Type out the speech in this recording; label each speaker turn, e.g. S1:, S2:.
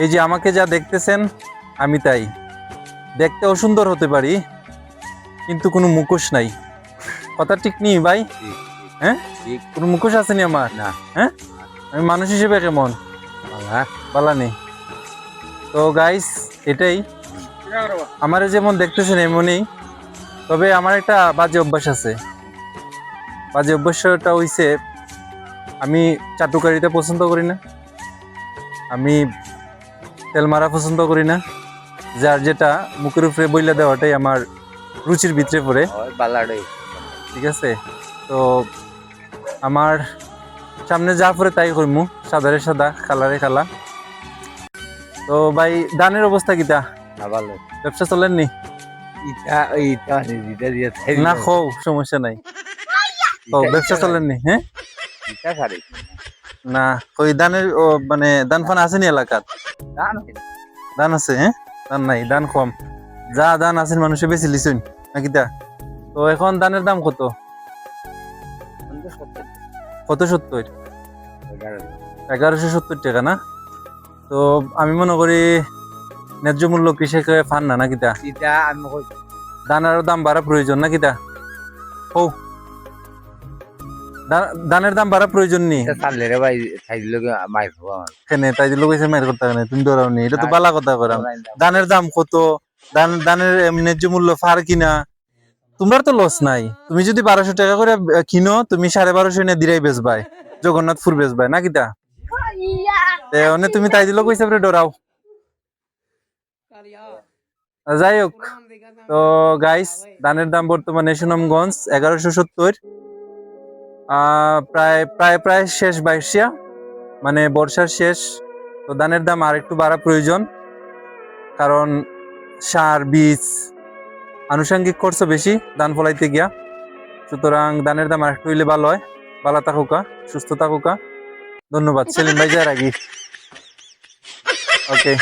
S1: এই যে আমাকে যা দেখতেছেন আমি তাই, দেখতে অসুন্দর হতে পারি কিন্তু কোনো মুখোশ নাই। কথা ঠিক নেই ভাই? হ্যাঁ, কোনো মুখোশ আসেনি আমার না। হ্যাঁ, আমি মানুষ হিসেবে কেমন? বালা নেই। তো গাইস এটাই, আমার যেমন দেখতেছেন এমনই, তবে আমার একটা বাজে অভ্যাস আছে। বাজে অভ্যাসটা হইছে, আমি চাটুকারিতা পছন্দ করি না, আমি তেল মারা পছন্দ করি না, যার যেটা মুখের উপরে বইলা দেওয়াটাই আমার রুচির ভিতরে পড়ে। ঠিক আছে, তো আমার সামনে যা পড়ে তাই করমু, সাদারে সাদা কালারে কালা। তো ভাই দানের অবস্থা কিটা? ব্যবসা চলেননি? না খো, সমস্যা নাই, ব্যবসা চলেননি? হ্যাঁ না, ওই দানের মানে দান ফান আসেনি এলাকার? দান আছে? হ্যাঁ, দান নাই, দান কম। যা দান আছেন মানুষে বেশি লিছুন নাকি তা? তো এখন দানের দাম কত? কত? 70? 1170 টাকা না? তো আমি মনে করি ন্যায্য মূল্য কৃষকে ফান না নাকি তা? দানের দাম বাড়া প্রয়োজন নাকি তা? ও দানের দাম বাড়া প্রয়োজন নেই কেন? তাই দিল কইছে মায়ের কথা কেন? তুমি ডরাও নি, এটা তো বালা কথা করাম। দানের দাম কত, দানের ন্যায্য মূল্য ফার কিনা, তোমার তো লস নাই। তুমি যদি 1200 টাকা করে কিনো, তুমি 1250 এনে দিরাই বেচবাই, জগন্নাথপুর বেচবাই নাকি তা? তুমি তাই দিল কইছে ডরাও। যাই হোক, তো গাইস ধানের দাম বর্তমানে সুনামগঞ্জ 1170, প্রায় প্রায় প্রায় শেষ বাইশিয়া, মানে বর্ষার শেষ। তো ধানের দাম আর একটু বাড়া প্রয়োজন, কারণ সার বীজ আনুষঙ্গিক খরচ বেশি ধান ফলাইতে গিয়া। সুতরাং ধানের দাম আর একটু হইলে ভালো হয়। ভালো থাকুকা, সুস্থ থাকুকা। ধন্যবাদ। সেলিম ভাই যাই রাখি। ওকে।